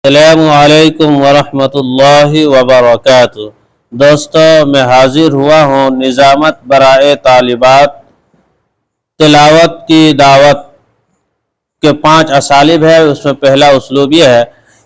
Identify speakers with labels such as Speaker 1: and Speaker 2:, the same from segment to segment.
Speaker 1: السلام علیکم ورحمۃ اللہ وبرکاتہ۔ دوستو، میں حاضر ہوا ہوں نظامت برائے طالبات تلاوت کی دعوت کے 5 اسالیب ہے۔ اس میں پہلا اسلوب یہ ہے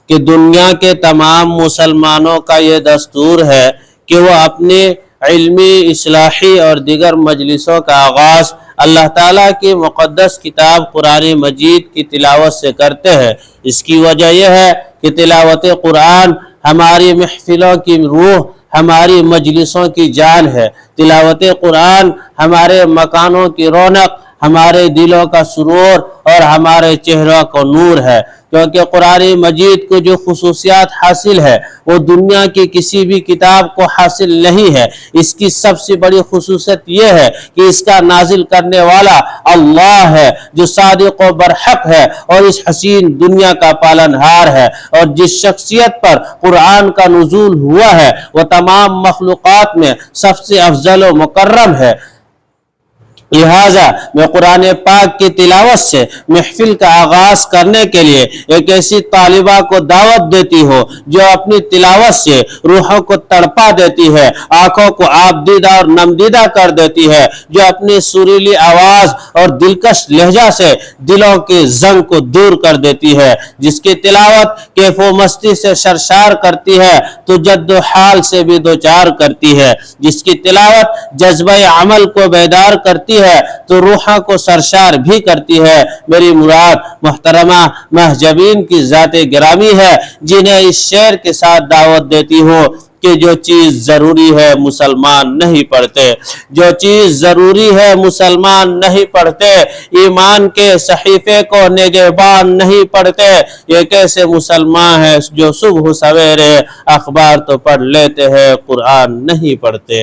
Speaker 1: کہ دنیا کے تمام مسلمانوں کا یہ دستور ہے کہ وہ اپنی علمی، اصلاحی اور دیگر مجلسوں کا آغاز اللہ تعالیٰ کی مقدس کتاب قرآن مجید کی تلاوت سے کرتے ہیں۔ اس کی وجہ یہ ہے کہ تلاوت قرآن ہماری محفلوں کی روح، ہماری مجلسوں کی جان ہے۔ تلاوت قرآن ہمارے مکانوں کی رونق، ہمارے دلوں کا سرور اور ہمارے چہروں کو نور ہے، کیونکہ قرآن مجید کو جو خصوصیات حاصل ہے وہ دنیا کی کسی بھی کتاب کو حاصل نہیں ہے۔ اس کی سب سے بڑی خصوصیت یہ ہے کہ اس کا نازل کرنے والا اللہ ہے، جو صادق و برحق ہے اور اس حسین دنیا کا پالنہار ہے، اور جس شخصیت پر قرآن کا نزول ہوا ہے وہ تمام مخلوقات میں سب سے افضل و مکرم ہے۔ لہٰذا میں قرآن پاک کی تلاوت سے محفل کا آغاز کرنے کے لیے ایک ایسی طالبہ کو دعوت دیتی ہوں جو اپنی تلاوت سے روحوں کو تڑپا دیتی ہے، آنکھوں کو آبدیدہ اور نمدیدہ کر دیتی ہے، جو اپنی سریلی آواز اور دلکش لہجہ سے دلوں کے زنگ کو دور کر دیتی ہے، جس کی تلاوت کیف و مستی سے سرشار کرتی ہے تو جد و حال سے بھی دوچار کرتی ہے، جس کی تلاوت جذبہ عمل کو بیدار کرتی ہے تو روحوں کو سرشار بھی کرتی ہے۔ میری مراد محترمہ محجبین کی ذات گرامی ہے، جنہیں اس شعر کے ساتھ دعوت دیتی ہوں کہ جو چیز ضروری ہے مسلمان نہیں پڑھتے، جو چیز ضروری ہے مسلمان نہیں پڑھتے، ایمان کے صحیفے کو نگہبان نہیں پڑھتے۔ یہ کیسے مسلمان ہیں جو صبح سویرے اخبار تو پڑھ لیتے ہیں، قرآن نہیں پڑھتے۔